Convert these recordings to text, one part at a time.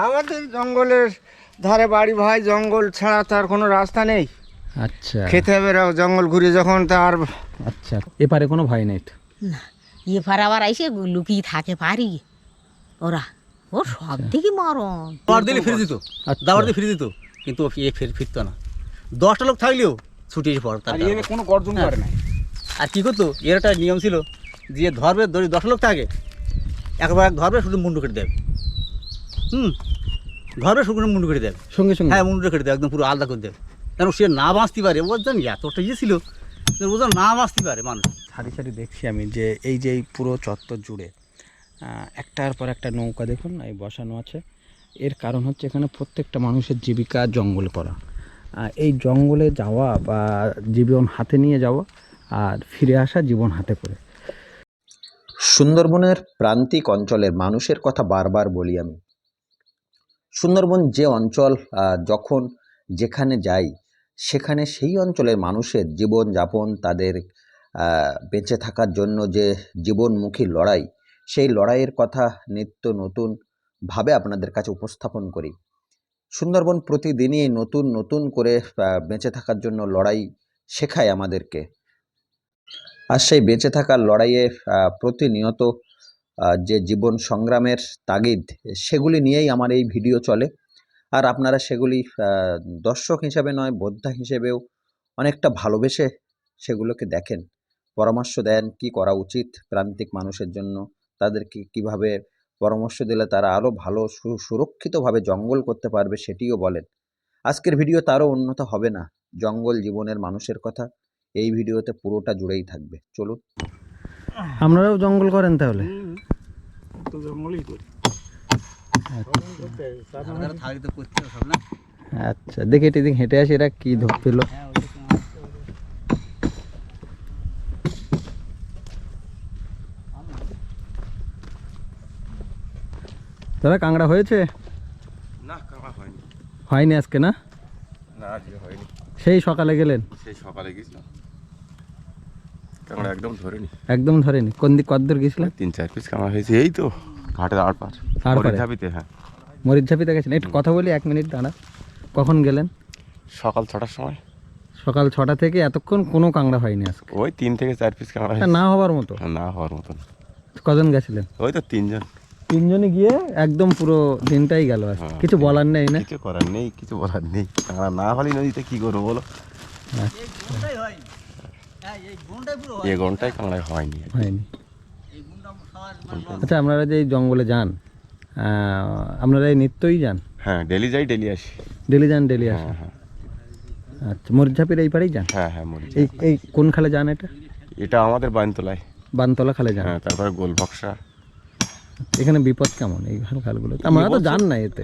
আমাদের জঙ্গলের ধারে বাড়ি ভাই, জঙ্গল ছাড়া তার কোনো রাস্তা নেই। আচ্ছা, খেতে হবে জঙ্গল ঘুরে যখন তার। আচ্ছা, এপারে কোনো ভয় নেই তো? না, এপার আবার এসে লুকিয়ে থাকে পারি ওরা, ও সব দিকে মরণ। দাবার দিলে ফিরে দিত, আচ্ছা। দাবার দিয়ে ফিরে দিত, কিন্তু এ ফিরতো না। 10টা লোক থাকলেও ছুটে এসে পড়। কোনো গর্জন করে না। আর কী করতো, এর একটা নিয়ম ছিল যে ধরবে, 10 লোক থাকে, একবার ধরবে শুধু মুন্ডু কেটে দেবে। ধরবে শুধু মুন্ডু কেটে দেবে, সঙ্গে সঙ্গে? হ্যাঁ, মুন্ডু কেটে দেবে, একদম পুরো আলাদা করে দেবে। কেন সে না বাঁচতে পারে, বুঝছেন, এতটা ইয়ে ছিল বুঝলাম, না বাঁচতে পারে মানুষ। সারি সারি দেখছি আমি যে এই পুরো চত্বর জুড়ে একটার পর একটা নৌকা দেখুন এই বসানো আছে। এর কারণ হচ্ছে এখানে প্রত্যেকটা মানুষের জীবিকা জঙ্গল করা। এই জঙ্গলে যাওয়া বা জীবন হাতে নিয়ে যাওয়া আর ফিরে আসা জীবন হাতে করে। সুন্দরবনের প্রান্তিক অঞ্চলের মানুষের কথা বারবার বলি আমি। সুন্দরবন যে অঞ্চল, যখন যেখানে যাই সেখানে সেই অঞ্চলের মানুষের জীবনযাপন, তাদের বেঁচে থাকার জন্য যে জীবনমুখী লড়াই, সেই লড়াইয়ের কথা নিত্য নতুনভাবে আপনাদের কাছে উপস্থাপন করি। সুন্দরবন প্রতিদিনই নতুন নতুন করে বেঁচে থাকার জন্য লড়াই শেখায় আমাদেরকে। আর সেই বেঁচে থাকার লড়াইয়ে প্রতিনিয়ত যে জীবন সংগ্রামের তাগিদ, সেগুলি নিয়েই আমার এই ভিডিও চলে। আর আপনারা সেগুলি দর্শক হিসাবে নয়, বোদ্ধা হিসেবেও অনেকটা ভালোবেসে সেগুলোকে দেখেন, পরামর্শ দেন কি করা উচিত প্রান্তিক মানুষের জন্য, তাদেরকে কিভাবে পরামর্শ দিলে তারা আরও ভালো সুরক্ষিতভাবে জঙ্গল করতে পারবে সেটিও বলেন। আজকের ভিডিও তারও উন্নত হবে না, জঙ্গল জীবনের মানুষের কথা এই ভিডিওতে পুরোটা জুড়েই থাকবে। চলুন। আপনারাও জঙ্গল করেন তাহলে? তো জঙ্গলই করি। থাকলে তো করতে হবে না। আচ্ছা, দেখে এটি হেঁটে আসি, এরা কি ধর পেল। দাদা, কাঁকড়া হয়েছে? না, কাঁকড়া হয়নি। হয়নি আজকে? না, না, আজকে হয়নি। সেই সকালে গেলেন? সেই সকালে গেছিলাম, কাঁকড়া একদম ধরেনি। একদম ধরেনি? কোন দিক কতদূর গেছিলেন? 3-4 পিস কাঁকড়া হয়েছে, এই তো ঘাটের আড়পার ঝাপিতে। হ্যাঁ, মরিচঝাপিতে গেছেন? একটু কথা বলি, 1 মিনিট দাঁড়া। কখন গেলেন? সকাল 6টার সময়। সকাল 6টা থেকে এতক্ষণ কোনো কাঁকড়া হয়নি আজকে? ওই 3 থেকে 4 পিস কাঁকড়া তা হয়েছে। না হবার মতো? না হওয়ার মতন। কজন গেছিলেন? ওই তো 3 জন। 3 জনই গিয়ে একদম পুরো দিনটাই গেল। আর হ্যাঁ। কিছু বলার নেই না? কিছু করার নেই, কিছু বলার নেই। কাঁকড়া না হলেই নদীতে কি করবো বলো? এ ঘন্টায় কাঁকড়া হয়নি। হয়নি। আচ্ছা, আপনারা যে এই জঙ্গলে যান, আপনারা এই নিত্যই যান? হ্যাঁ, ডেলি যাই, ডেলি আসি। ডেলি যান, ডেলি আসেন? হ্যাঁ। আচ্ছা, মরিচঝাপির এই পারেই যান? হ্যাঁ, মরি। এই কোন খালে যান এটা? এটা আমাদের বানতলায়। বানতলা খালে যান? হ্যাঁ, তারপরে গোলবক্সা। এখানে বিপদ কেমন এই খালগুলো? আমরা তো জান না এতে।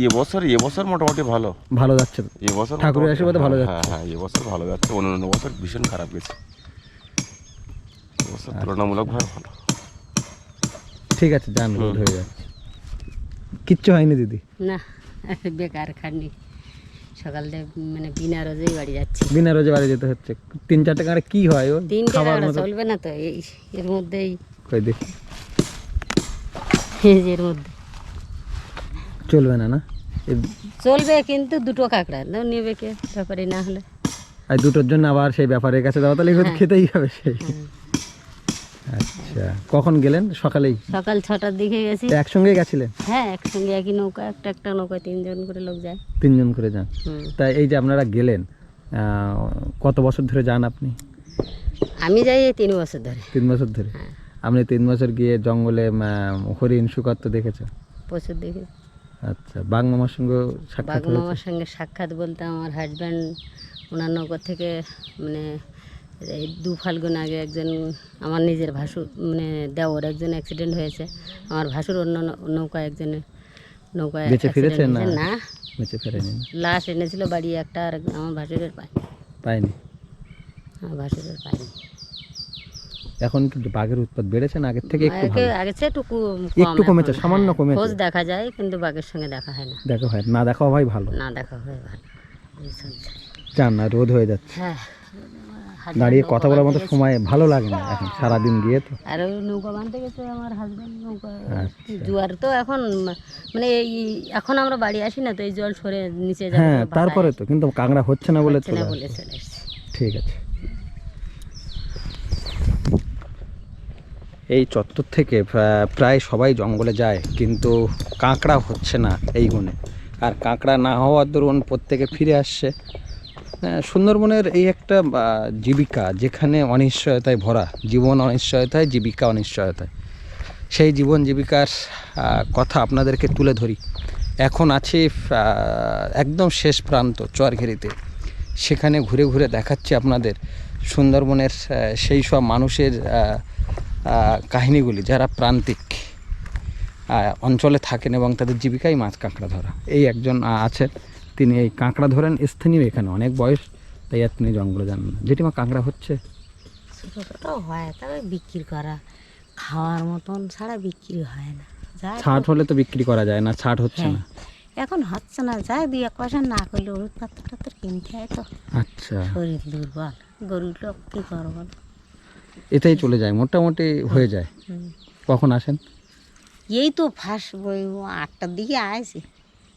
এবছর মোটামুটি ভালো যাচ্ছে? এবছর ঠাকুরের আশীর্বাদে ভালো যাচ্ছে? হ্যাঁ, এবছর ভালো যাচ্ছে। অন্য বছর ভীষণ খারাপ গেছে, এবছর তুলনামূলকভাবে ভালো। ঠিক আছে, যান, রোদ হয়ে যাচ্ছে। কিচ্ছু হয়নি দিদি? না, বেকার খাটনি, সকালে মানে বিনা রোজেই বাড়ি যাচ্ছি। বিনা রোজে বাড়ি যেতে হচ্ছে? 3-4 টাকা কি হয়? ও 3 খাবার টাকা মতো চলবে না তো, এর মধ্যেই কই দেখি। এর মধ্যে চলবে না? না চলবে, কিন্তু 2টো কাঁকড়া দাও, নেবে কে ব্যাপারে না হলে? আর দুটোর জন্য আবার সেই ব্যাপারের কাছে যাওয়া, তাহলে এগুলো তো খেতেই হবে সেই। আচ্ছা, কখন গেলেন? সকালেই? সকাল 6টার দিকে গেছি। একসঙ্গে গেছিলেন? হ্যাঁ, একসঙ্গে, একই নৌকা, একটা নৌকায় 3 জন করে লোক যায়। 3 জন করে যান? তাই এই যে আপনারা গেলেন, কত বছর ধরে যান আপনি? আমি যাই এই 3 বছর ধরে। 3 বছর ধরে? আপনি 3 বছর গিয়ে জঙ্গলে হরিণ, শুকর তো দেখেছেন? প্রচুর দেখি। আচ্ছা, বাঘ মামার সঙ্গে সাক্ষাৎ? বাঘ মামার সঙ্গে সাক্ষাৎ বলতে, আমার হাজব্যান্ড ওনার নৌকা থেকে মানে এই 2 ফাল্গুন আগে একজন আমার নিজের ভাসুর মানে দেওর একজন অ্যাক্সিডেন্ট হয়েছে। আমার ভাসুর অন্য নৌকায় বেঁচে ফিরেছে? না, বেঁচে ফেরেনি। লাশ এনেছিল বাড়ি একটা, আর আমার ভাসুরের পায়নি। আমার ভাসুরের পায়নি। এখন কিন্তু বাঘের উৎপাত বেড়েছে না আগের থেকে? আগে চেয়ে একটু কমেছে, সামান্য কমেছে। খোঁজ দেখা যায়, কিন্তু বাঘের সঙ্গে দেখা হয় না। দেখা হয় না? দেখা হয় ভালো? না দেখা হয় ভালো। চান না? রোদ হয়ে যাচ্ছে। হ্যাঁ, হাজব্যান্ড দাঁড়িয়ে নৌকা কথা বলার মতো বাঁধতে গেছে। সময় ভালো লাগে না এখন সারাদিন গিয়ে তো। আর ওই নৌকা বাঁধতে গেছে আমার হাজব্যান্ড নৌকা। আচ্ছা। জোয়ার তো এখন মানে এই এখন আমরা বাড়ি আসি না তো এই জল সরে নিচে যাবে হ্যাঁ তারপরে তো, কিন্তু কাঁকড়া হচ্ছে না বলে হচ্ছে না চলে বলে আসছে। চলে এসছে। ঠিক আছে। এই চত্বর থেকে প্রায় সবাই জঙ্গলে যায়, কিন্তু কাঁকড়া হচ্ছে না এই গুণে। আর কাঁকড়া না হওয়ার দরুন প্রত্যেকে ফিরে আসছে। সুন্দরবনের এই একটা জীবিকা, যেখানে অনিশ্চয়তায় ভরা, জীবন অনিশ্চয়তায়, জীবিকা অনিশ্চয়তায়। সেই জীবন জীবিকার কথা আপনাদেরকে তুলে ধরি। এখন আছি একদম শেষ প্রান্ত চরঘেরিতে। সেখানে ঘুরে ঘুরে দেখাচ্ছি আপনাদের সুন্দরবনের সেই সব মানুষের কাহিনীগুলি, যারা প্রান্তিক অঞ্চলে থাকেন এবং তাদের জীবিকাই মাছ কাঁকড়া ধরা। এই একজন আছে, তিনি এই কাঁকড়া ধরেন, স্থানীয়, এখানে অনেক বয়স, তাই আর তিনি জঙ্গলে যান না। জেঠিমা, কাঁকড়া হচ্ছে? ছোটো ছোটো হয়, তবে বিক্রি করা খাওয়ার মতন ছাড়া বিক্রি হয় না। যা ছাট হলে তো বিক্রি করা যায় না, ছাট হচ্ছে হ্যাঁ, না। এখন হচ্ছে না, যাই দুই এক পয়সা না করলে ওষুধ পাত্র কিনতে হয় তো। আচ্ছা, শরীর দুর্বল, গরুর লোক কী করবো। এটাই চলে যায়, মোটামুটি হয়ে যায়। কখন আসেন? এই তো ফার্স্ট বই 8টার দিকে আসি,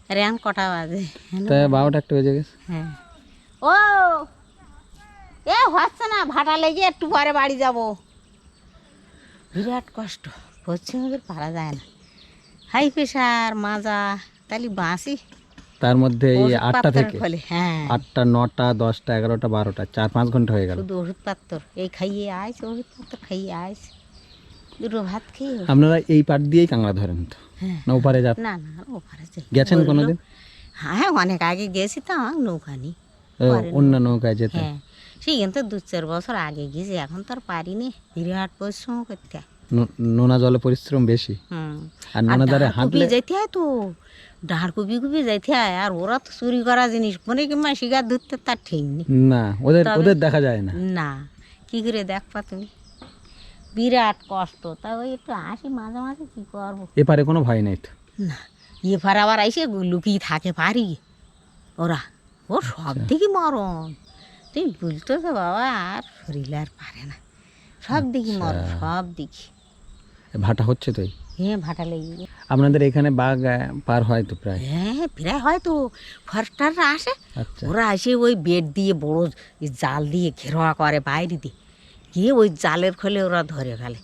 আর এখন কটা বাজে? তাই 12টা একটা বেজে গেছে। হ্যাঁ। ও এ হচ্ছে না, ভাটা লেগে একটু পরে বাড়ি যাব। বিরাট কষ্ট, পশ্চিমবঙ্গের পারা যায় না। হাই প্রেশার, মাজা, তাহলে বাঁচি তার মধ্যে এই 8টা থেকে ফলে। হ্যাঁ, 8টা, 9টা, 10টা, 11টা, 12টা, 4-5 ঘন্টা হয়ে গেল। শুধু ওষুধপত্র এই খাইয়ে আইস, ওষুধপত্র খাইয়ে আইস, দুটো ভাত খেয়ে। আপনারা এই পাট দিয়েই কাঁকড়া ধরেন তো, হ্যাঁ, না ওপারে যান? না না, ওপারে যাই। গেছেন কোনোদিন? হ্যাঁ, অনেক আগে গেছি তো, আমার নৌকা নেই। অন্য নৌকায় যেতে? হ্যাঁ, সেই কিন্তু 2-4 বছর আগে গেছি, এখন তো আর পারিনি, বিরাট পরিশ্রম করতে হয়। নোনা জলে পরিশ্রম বেশি। হুম, আর নোনা ধারে হাঁটলে যেতে হয় তো, ডাঁড় কুপি যেতে হয়। আর ওরা তো চুরি করা জিনিস, মানে কিংবা শিকার ধরতে তার ঠিক নেই। না, ওদের দেখা যায় না। না, কি করে দেখবা তুমি, বিরাট কষ্ট। তা ওই একটু আসি মাঝে মাঝে, কী করবো। এপারে কোনো ভয় নেই তো? না, এবার আবার আইসে লুকিয়ে থাকে পারি ওরা, ও সব দিকে মরণ। তুমি বুঝতো তো বাবা, আর শরীরে আর পারে না, সব দিকে মরণ, সব দিকে। ভাটা হচ্ছে তো? হ্যাঁ, ভাটা লেগে গেছে। আপনাদের এখানে বাঘ পার হয় তো প্রায়? হ্যাঁ, প্রায় হয়তো ফরেস্টাররা আসে, আচ্ছা, ওরা এসে ওই বেড দিয়ে বড় জাল দিয়ে ঘেরোয়া করে বাইরে দিয়ে, গিয়ে ওই জালের খোলে ওরা ধরে ফেলে।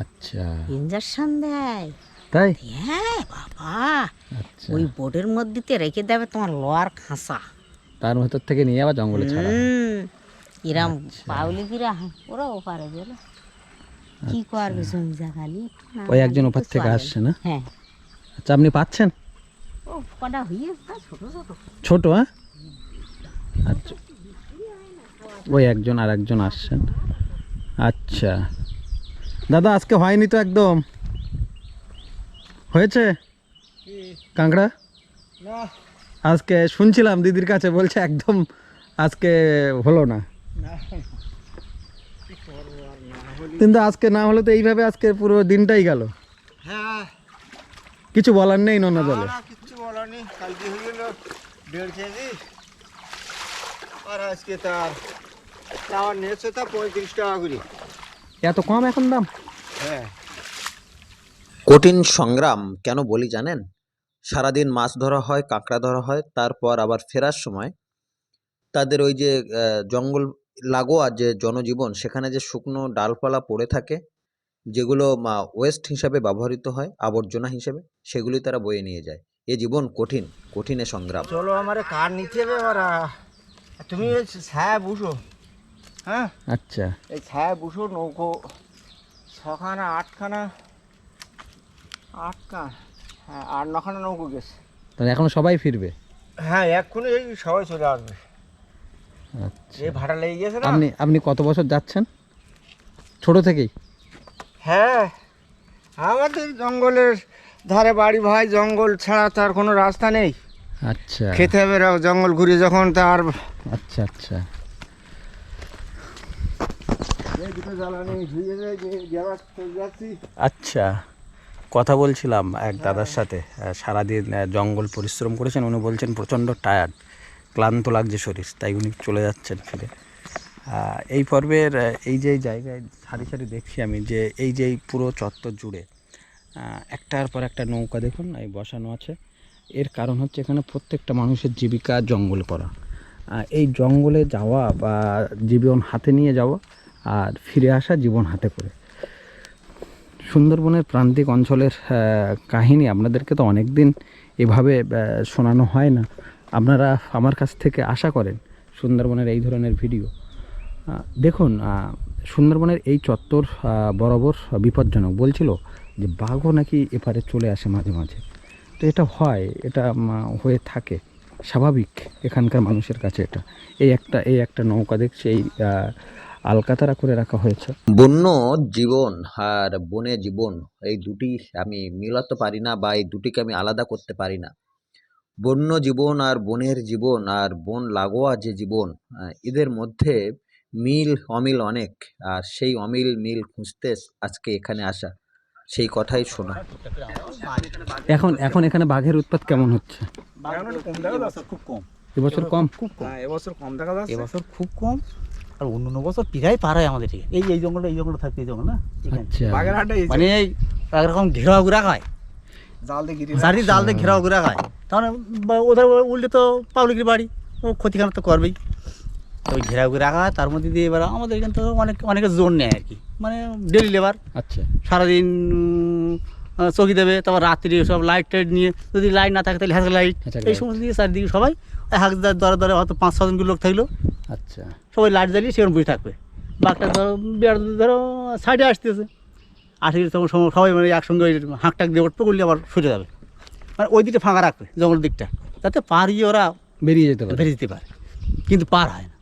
আচ্ছা, ইঞ্জেকশন দেয়। তাই? হ্যাঁ বাবা, আচ্ছা, ওই বোর্ডের মধ্যে রেখে দেবে তোমার লোয়ার খাঁচা, তার ভেতর থেকে নিয়ে আবার জঙ্গলে ছাড়া হয়। এরম পাবলিকরা ওরা ওপারে গেল, কি করবে জমি জায়গা নিয়ে। ওই একজন ওপার থেকে আসছে না? হ্যাঁ, আচ্ছা, আপনি পাচ্ছেন? ও কটা হয়ে ছোট ছোট। ছোট? হ্যাঁ, আচ্ছা, ওই একজন আর একজন আসছেন। আচ্ছা দাদা, আজকে হয়নি তো একদম? হয়েছে কাঁকড়া? না, আজকে শুনছিলাম দিদির কাছে, বলছে একদম আজকে হলো না। কিন্তু আজকে না হলে তো এইভাবে আজকে পুরো দিনটাই গেল। হ্যাঁ, কিছু বলার নেই নোনা জলে। না কিচ্ছু বলার নেই। কালকে হয়ে গেল 1.5 কেজি, আর আজকে তার তাওয়ার নিয়েছে তা 35 টাকা করে। এত কম এখন দাম? হ্যাঁ, কঠিন সংগ্রাম কেন বলি জানেন? সারাদিন মাছ ধরা হয়, কাঁকড়া ধরা হয়, তারপর আবার ফেরার সময় তাদের ওই যে জঙ্গল লাগোয়া যে জনজীবন, সেখানে যে শুকনো ডালপালা পড়ে থাকে, যেগুলো ওয়েস্ট হিসাবে ব্যবহৃত হয়, আবর্জনা হিসেবে, সেগুলি তারা বয়ে নিয়ে যায়। এ জীবন কঠিন, কঠিনে সংগ্রাম। চলো আমার কার নিতে হবে এবার। তুমি এই ছায়া বুঝো, হ্যাঁ, আচ্ছা, এই ছায়া বুঝো। নৌকো 6খানা 8খানা, হ্যাঁ 8-9খানা নৌকো গেছে। তাহলে এখন সবাই ফিরবে? হ্যাঁ, এক্ষুনি এই সবাই চলে আসবে। আচ্ছা, এই ভাড়া লেগে গেছে না। আপনি কত বছর যাচ্ছেন? ছোট থেকেই? হ্যাঁ, আমাদের জঙ্গলের ধারে বাড়ি ভাই, জঙ্গল ছাড়া তার কোনো রাস্তা নেই। আচ্ছা, খেতে হবে জঙ্গল ঘুরে যখন তার। আচ্ছা, আচ্ছা, আচ্ছা। কথা বলছিলাম এক দাদার সাথে, সারাদিন জঙ্গল পরিশ্রম করেছেন। উনি বলছেন প্রচণ্ড টায়ার্ড, ক্লান্ত লাগছে শরীর, তাই উনি চলে যাচ্ছেন ফিরে। এই পর্বের এই যে জায়গায় সারি সারি দেখছি আমি যে এই যে এই পুরো চত্বর জুড়ে একটার পর একটা নৌকা দেখুন এই বসানো আছে। এর কারণ হচ্ছে এখানে প্রত্যেকটা মানুষের জীবিকা জঙ্গল করা। এই জঙ্গলে যাওয়া বা জীবন হাতে নিয়ে যাওয়া আর ফিরে আসা জীবন হাতে করে। সুন্দরবনের প্রান্তিক অঞ্চলের কাহিনী আপনাদেরকে তো অনেক দিন এভাবে শোনানো হয় না। আপনারা আমার কাছ থেকে আশা করেন সুন্দরবনের এই ধরনের ভিডিও। দেখুন সুন্দরবনের এই চত্বর বরাবর বিপজ্জনক। বলছিল যে বাঘও নাকি এপারে চলে আসে মাঝে মাঝে। তো এটা হয়, এটা হয়ে থাকে স্বাভাবিক এখানকার মানুষের কাছে। এটা এই একটা নৌকা দেখছি এই আলকাতারা করে রাখা হয়েছে। বন্য জীবন আর বনে জীবন এই দুটি আমি মিলাতে পারি না, বা এই দুটিকে আমি আলাদা করতে পারি না। বন্য জীবন আর বনের জীবন আর বন লাগোয়া যে জীবন, এদের মধ্যে মিল অমিল অনেক। আর সেই অমিল মিল খুঁজতে আজকে এখানে আসা, সেই কথাই শোনা। এখন এখানে বাঘের উৎপাত কেমন হচ্ছে? খুব কম এবছর কম। এবছর কম দেখা যাচ্ছে। এবছর খুব কম। আর অন্য বছর প্রায় পার হয় আমাদের, ঠিক এই জঙ্গলটা থাকতে এই জঙ্গল না আচ্ছা, বাঘের হাটে মানে একরকম ঘেরাও ঘুরা খায়, জাল দিয়ে গিরি জাল দিয়ে ঘেরাও ঘুরা খায়। তাহলে ওদের উল্টে তো পাবলিকের বাড়ি, ও ক্ষতিখানা তো করবেই। তো ওই ঘেরাও ঘুরা খায়, তার মধ্যে দিয়ে এবার আমাদের এখান থেকে অনেকে জোর নেয় আর কি, মানে ডেলি লেবার। আচ্ছা, সারাদিন চকি দেবে, তারপর রাত্রি সব লাইট টাইট নিয়ে, যদি লাইট না থাকে তাহলে হ্যাঁ লাইট, এই সমস্ত দিয়ে চারিদিকে সবাই এক দরে হয়তো 5-6 জন লোক থাকলো। আচ্ছা, সবাই লাইট জ্বালিয়ে সেরকম বসে থাকবে। বাঘটা ধরো বিয়ার ধরো সাইডে আসতেছে, আসে তখন সবাই মানে একসঙ্গে ওই হাঁকটাক দিয়ে উঠবে, করলে আবার সরে যাবে। মানে ওই দিকটা ফাঁকা রাখবে, জঙ্গলের দিকটা, যাতে পার গিয়ে ওরা বেরিয়ে যেতে পারে। কিন্তু পার হয় না,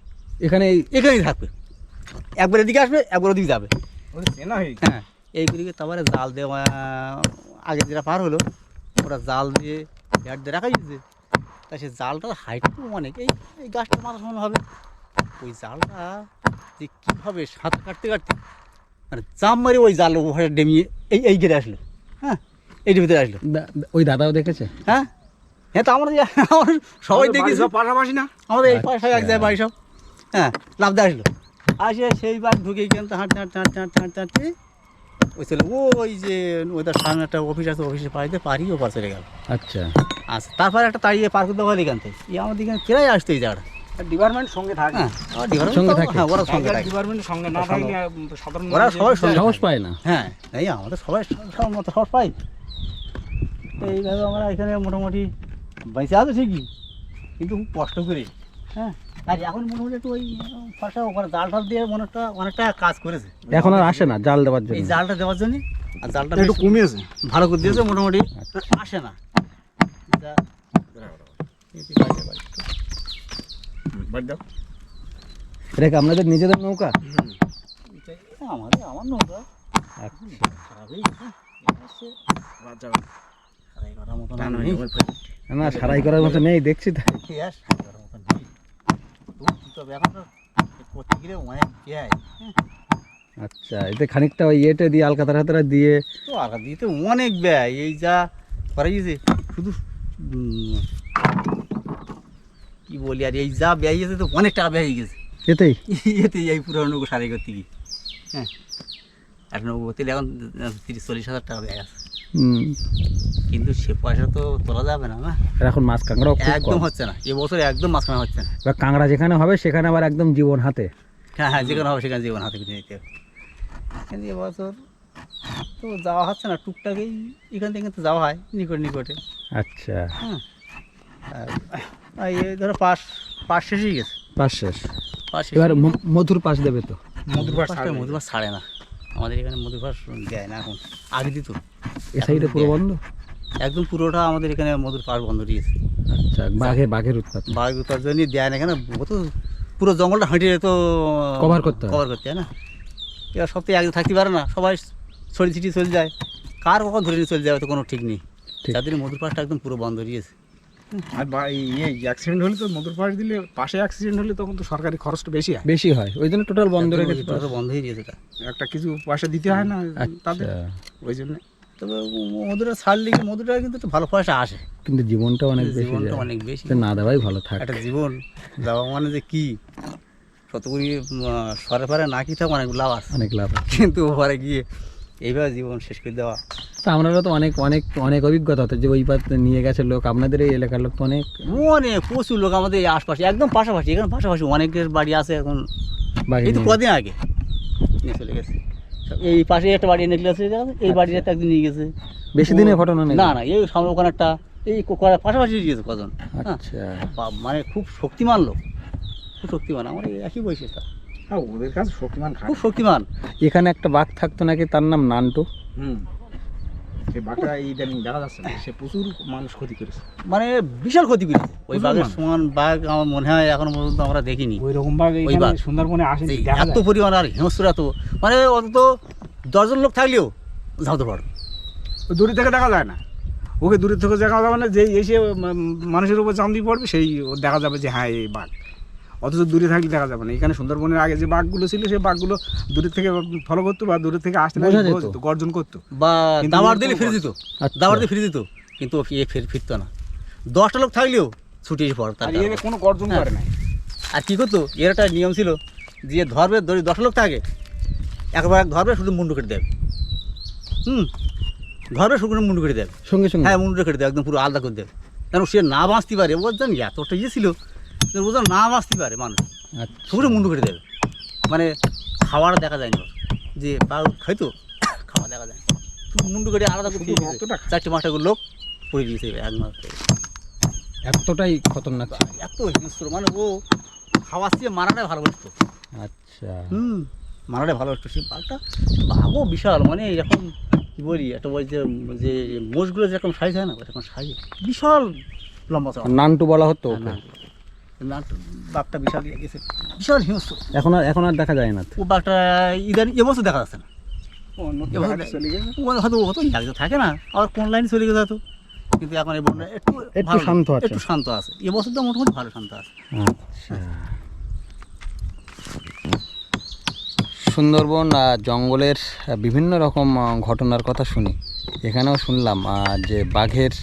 এখানেই থাকবে। একবার এদিকে আসবে, একবার ওদিকে যাবে। হ্যাঁ, এইগুলিকে তারপরে জাল দেওয়া, আগে যেটা পার হলো ওরা জাল দিয়ে ব্যাট দিয়ে রাখা যেতে। তা সে জালটার হাইটও অনেক, এই গাছটার মাথা সমান হবে। ওই জালটা যে কীভাবে সাঁতার কাটতে মানে চাপ মারি ওই জাল ওখানে ডেমিয়ে এই ঘিরে আসলো। হ্যাঁ, এইটির ভিতরে আসলো। ওই দাদাও দেখেছে? হ্যাঁ, তো আমরা সবাই দেখেছি পাশাপাশি না, আমাদের এই পাশে এক জায়গায় বাড়ি সব। হ্যাঁ, লাফদা আসলো, আসে সেই বাঘ ঢুকে কিন্তু হাঁটতে ওই চলে ওই যে ওদের সামনে একটা অফিস আছে, অফিসে পাড়িতে পারি ওপার চলে গেল। আচ্ছা, তারপরে একটা তাড়িয়ে পার করতে পারলে এখান থেকে আমাদের এখানে প্রায় আসতো এই জায়গাটা। ডিপার্টমেন্ট সঙ্গে থাকে। হ্যাঁ, সঙ্গে থাকে। হ্যাঁ, ওরা সঙ্গে থাকে, ডিপার্টমেন্টের সঙ্গে না থাকলে সাধারণ ওরা সবাই সাহস পায় না। হ্যাঁ, এই আমাদের সবাই সব মতো সাহস পাই। এইভাবে আমরা এখানে মোটামুটি বেঁচে আছো ঠিকই, কিন্তু খুব কষ্ট করে। হ্যাঁ, আর এখন মোটামুটি একটু ওই ফাঁসা ওখানে জাল টাল দিয়ে অনেকটা কাজ করেছে। এখন আর আসে না জাল দেওয়ার জন্য। এই জালটা দেওয়ার জন্য, আর জালটা একটু কমিয়েছে, ভালো করে দিয়েছে, মোটামুটি আসে না। এটা কি আপনাদের নিজেদের নৌকা? আমার নৌকা খারাপই, না, সারাই করার মতো নেই দেখছি তো। আচ্ছা, এতে খানিকটা ওই ইয়েটা দিয়ে আলকাতারা হাতারা দিয়ে তো আলকা দিয়ে তো অনেক ব্যয়, এই যা করা গেছে শুধু কি বলি, আর এই যা ব্যয় গেছে তো অনেক টাকা ব্যয় গেছে এতেই এই পুরো নৌকো সারাই করতে গিয়ে। হ্যাঁ, একটা নৌকো করতে এখন 30-40 হাজার টাকা ব্যয় আছে। কিন্তু সে পয়সা তো তোলা যাবে না। এখন মাছ কাঁকড়াও একদম হচ্ছে না, এবছর একদম মাছ কাঁকড়া হচ্ছে না। কাঁকড়া যেখানে হবে সেখানে আবার একদম জীবন হাতে। হ্যাঁ, যেখানে হবে সেখানে জীবন হাতে কিনে নিতে হবে। কিন্তু এবছর তো যাওয়া হচ্ছে না, টুকটাকেই এখান থেকে তো যাওয়া হয় নিকটে। আচ্ছা, হ্যাঁ, আর এই ধরো পাশ শেষই গেছে, পাশ শেষ। পাশ এবার মধুর পাশ দেবে তো? মধুর পাশ ছাড়ে না আমাদের এখানে, মধুর পাশ দেয় না এখন, আগে দিত। এ সাইডে পুরো বন্ধ, একদম পুরোটা আমাদের এখানে মধুর পাশ বন্ধ দিয়েছে। আচ্ছা, বাঘের উৎপাত জন্য দেয় না, এখানে তো পুরো জঙ্গলটা হাঁটিয়ে তো কভার করতে হয় না। এবার সপ্তাহে একদিন থাকতে পারে না, সবাই ছড়ি ছিটিয়ে চলে যায়, কার কখন ধরে নিয়ে চলে যায় তো কোনো ঠিক নেই। যাদের মধুর পাশটা একদম পুরো বন্ধ দিয়েছে। আর অ্যাক্সিডেন্ট হলে তো মধুর পাশ দিলে, পাশে অ্যাক্সিডেন্ট হলে তখন তো সরকারি খরচটা বেশি হয়, ওই জন্য টোটাল বন্ধ রেখেছে। বন্ধ হয়ে দিয়েছে, একটা কিছু পয়সা দিতে হয় না তাদের, ওই জন্য। তবে মধুটা ছাড়লে মধুটা কিন্তু একটু ভালো পয়সা আসে, কিন্তু জীবনটা অনেক বেশি, অনেক বেশি না দেওয়াই ভালো থাকে। একটা জীবন যাওয়া মানে যে কি ততগুলি সরে পারে না কি থাক অনেক লাভ আছে, অনেক লাভ আছে। কিন্তু পরে গিয়ে এইভাবে জীবন শেষ করে দেওয়া। তা আপনারা তো অনেক অনেক অনেক অভিজ্ঞতা হতো যে ওই পাত নিয়ে গেছে লোক, আপনাদের এই এলাকার লোক তো অনেক অনেক প্রচুর লোক আমাদের এই আশপাশে একদম পাশাপাশি, এখানে পাশাপাশি অনেকের বাড়ি আছে এখন। বাঘে এই তো নিয়ে কদিন আগে নিয়ে চলে গেছে। এই পাশে একটা বাড়ি নেকলেস হয়ে গেছে, এই বাড়িটা একদিন নিয়ে গেছে। বেশি দিনের ঘটনা নেই? না না, এই সামনে ওখানে একটা এই পাশাপাশি নিয়ে গেছে কজন। হ্যাঁ, আচ্ছা, মানে খুব শক্তিমান লোক, খুব শক্তিমান, আমার এই একই বয়সে তা ওদের কাছে শক্তিমান খুব শক্তিমান। এখানে একটা বাঘ থাকতো নাকি, তার নাম নান্টু। সেই বাঘটা ইদানিং দেখা যাচ্ছে না, সে প্রচুর মানুষ ক্ষতি করেছে, মানে বিশাল ক্ষতি করেছে। ওই বাঘের সমান বাঘ আমার মনে হয় এখনো পর্যন্ত আমরা দেখিনি। ওই রকম বাঘ ওই বাঘ সুন্দরবনে আসে এত পরিমাণ, আর হিংস্র এত, মানে অন্তত 10 জন লোক থাকলেও ঝাঁপতে পারো। দূরে থেকে দেখা যায় না, ওকে দূরে থেকে দেখা যাবে না, যে এসে মানুষের উপর জাম দিয়ে পড়বে সেই দেখা যাবে যে হ্যাঁ এই বাঘ, অথচ দূরে থাকলে দেখা যাবে না। এখানে সুন্দরবনের আগে যে বাঘগুলো ছিল সেই বাঘগুলো দূরের থেকে ফলো করতো বা দূরের থেকে আসতে গর্জন করতো, বা কিন্তু দাবার এর দিলে কোনো ফিরে দিত, আচ্ছা। দাবার দিয়ে ফিরে দিত, কিন্তু ফিরতো না। 10টা লোক থাকলেও ছুটি এসে পড়ো তার। আর এর কোনো গর্জন করে না। আর কী করতো, এর একটা নিয়ম ছিল যে ধরবে, 10 লোক থাকে একবার ধরবে, শুধু মুন্ডু কেটে দেবে। ধরবে শুধু মুন্ডু কেটে দেবে, সঙ্গে সঙ্গে? হ্যাঁ, মুন্ডু কেটে দেবে, একদম পুরো আলাদা করে দেবে। কেন সে না বাঁচতে পারে, ও জানি এতটা ইয়ে ছিল যে ও যেন না বাঁচতে পারে মানুষ, আচ্ছা, শুধু মুন্ডু কেটে দেবে। মানে খাওয়াটা দেখা যায়নি ওর, যে বাঘ খাইতো খাওয়া দেখা যায়, শুধু মুন্ডু কেটে আলাদা করে দিয়ে দিয়েছে। 4-5টা লোক পড়ে দিয়েছে এক মাস থেকে। এতটাই খতরনাক ছিল? এত হিংস্র, মানে ও খাওয়াচ্ছে, মারাটাই ভালোবাসতো। আচ্ছা, মারাটাই ভালোবাসতো সেই বাঘটা। বাঘও বিশাল, মানে এরকম কী বলি, একটা ওই যে মোষগুলো যেরকম সাইজ হয় না, এরকম সাইজ বিশাল লম্বা চড়া। নান্টু বলা হতো ওকে? বাঘটা বিশাল ইয়ে গেছে, বিশাল হিংস্র। এখন আর দেখা যায় না তো? ও বাঘটা এবছর দেখা যাচ্ছে না, চলে গেছে। হয়তো এক থাকে না, আবার কোন লাইনে চলে গেছে হয়তো, কিন্তু এখন এই বন্যা একটু একটু শান্ত আছে। একটু শান্ত আছে, এবছর তো মোটামুটি ভালো শান্ত আছে। আচ্ছা, সুন্দরবন জঙ্গলের বিভিন্ন রকম ঘটনার কথা শুনি, এখানেও শুনলাম যে বাঘের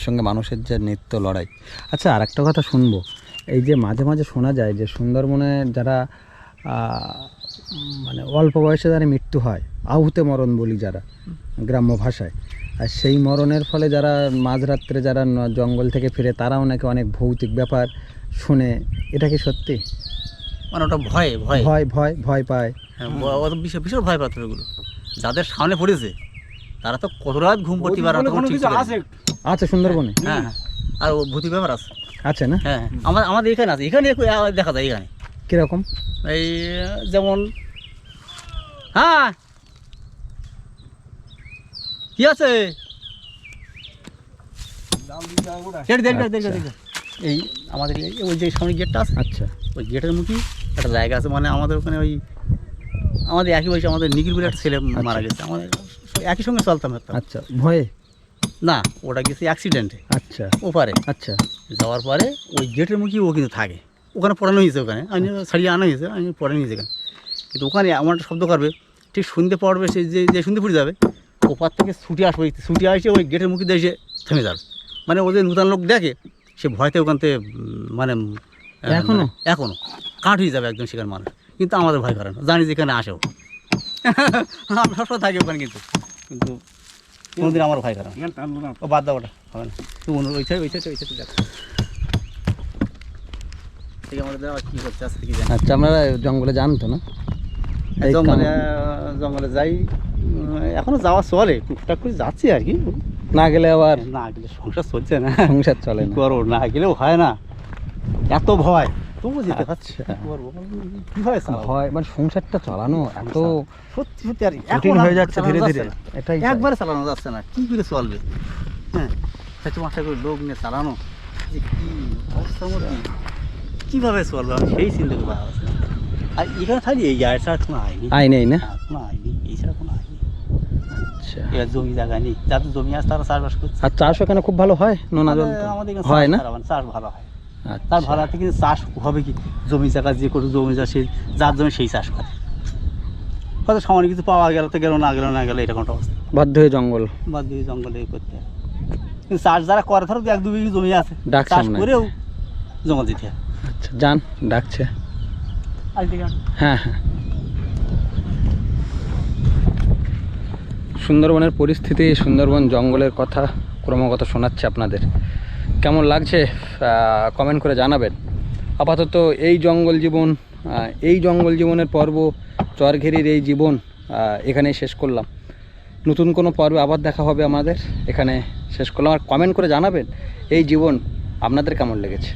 সঙ্গে মানুষের যে নিত্য লড়াই। আচ্ছা, আর একটা কথা শুনবো, এই যে মাঝে মাঝে শোনা যায় যে সুন্দরবনে যারা মানে অল্প বয়সে যারা মৃত্যু হয়, আহুতে মরণ বলি যারা গ্রাম্য ভাষায়, আর সেই মরণের ফলে যারা মাঝরাত্রে যারা জঙ্গল থেকে ফিরে, তারাও নাকি অনেক ভৌতিক ব্যাপার শুনে, এটা কি সত্যি? মানে ওটা ভয় ভয় ভয় ভয় ভয় পায়? হ্যাঁ, বিশাল বিশাল ভয় পাত্র এগুলো, যাদের সামনে পড়েছে তারা তো কত রাত ঘুম পড়তে পারে না, কোনো ঠিক কিছু করে। আছে আছে সুন্দরবনে? হ্যাঁ, হ্যাঁ, আর ও ভূতি ব্যাপার আছে। আছে না? হ্যাঁ, আমাদের এখানে আছে, এখানে দেখা যায় এখানে। কিরকম? এই যেমন, হ্যাঁ কি আছে, এই আমাদের ওই যে সামনে গেটটা আছে, আচ্ছা, ওই গেটের মুখে একটা জায়গা আছে, মানে আমাদের ওখানে ওই আমাদের একই বয়সে আমাদের নিখিল বলে একটা ছেলে মারা গেছে, আমাদের একই সঙ্গে চলতাম একটা। আচ্ছা, ভয়ে? না, ওটা গেছে অ্যাক্সিডেন্টে আচ্ছা ওপারে। আচ্ছা, যাওয়ার পরে ওই গেটের মুখে ও কিন্তু থাকে, ওখানে পড়ানো হয়েছে, ওখানে আমি ছাড়িয়ে আনা হয়েছে, আমি পড়ানো হয়েছে এখানে। কিন্তু ওখানে এমন একটা শব্দ করবে, ঠিক শুনতে পড়বে, সে যে শুনতে পড়ে যাবে, ওপার থেকে ছুটি আসবে, ছুটি আসে ওই গেটের মুখে দিয়ে এসে থেমে যাবে। মানে ওদের নূতন লোক দেখে, সে ভয়তে ওখান থেকে মানে এখনও কাঠ হয়ে যাবে একদম সেখানে মানুষ। কিন্তু আমাদের ভয় করে না, জানি যেখানে আসেও আমরা সবসময় থাকি ওখানে, কিন্তু কিন্তু কোনোদিন আমার ভয় করে না। ও বাদ দাও, ওটা হবে না, তুই ওই সাইড দেখ ঠিক আমাদের দেওয়া কী করছে আজকে কি জানি। আচ্ছা, আপনারা জঙ্গলে যান তো না? এই জঙ্গলে যাই, এখনও যাওয়া চলে, টুকটাক করে যাচ্ছি আর কি। না গেলে আবার না গেলে সংসার চলছে না, সংসার চলে কি না। করো, না গেলেও হয় না, এত ভয় তবু যেতে পারছি। আচ্ছা, কীভাবে ভয় মানে সংসারটা চালানো এত সত্যি সত্যি আর কঠিন হয়ে যাচ্ছে ধীরে ধীরে, এটাই একবারে চালানো যাচ্ছে না, কী করে চলবে? হ্যাঁ, 4-5টা করে লোক নিয়ে চালানো, যে কী অবস্থার মধ্যে কীভাবে চলবে, আমি সেই চিন্তা করে ভাবা আছে। আর এখানে থাকি এই গাড়ি ছাড়া কোনো আইনি, আই নেই না? কোনো আইনি, এই ছাড়া কোনো আইনি। আচ্ছা, এবার জমি জায়গা নেই, যাদের জমি আছে তারা চাষবাস করছে। আর চাষ ওখানে খুব ভালো হয়? নোনা জল তো আমাদের এখানে হয় না? চাষ ভালো হয়, আচ্ছা, তার ভালো আছে, কিন্তু চাষ হবে কি, জমি জায়গা যে কোনো জমি যা সে যার জমি সেই চাষ করে, হয়তো সামান্য কিছু পাওয়া গেল তো গেল, না গেল এরকম একটা অবস্থা, বাধ্য হয়ে জঙ্গল। বাদ দিয়ে জঙ্গলে করতে হয়। কিন্তু চাষ যারা করে, ধরো 1-2 বিঘি জমি আছে, ডাকছে চাষ মনে হয়। করেও জঙ্গল দিতে হয়। আচ্ছা, যান, ডাকছে। হ্যাঁ হ্যাঁ, সুন্দরবনের পরিস্থিতি, সুন্দরবন জঙ্গলের কথা ক্রমাগত শোনাচ্ছে আপনাদের। কেমন লাগছে কমেন্ট করে জানাবেন। আপাতত এই জঙ্গল জীবনের পর্ব, চরঘেরির এই জীবন এখানেই শেষ করলাম। নতুন কোনো পর্বে আবার দেখা হবে আমাদের, এখানে শেষ করলাম। আর কমেন্ট করে জানাবেন এই জীবন আপনাদের কেমন লেগেছে।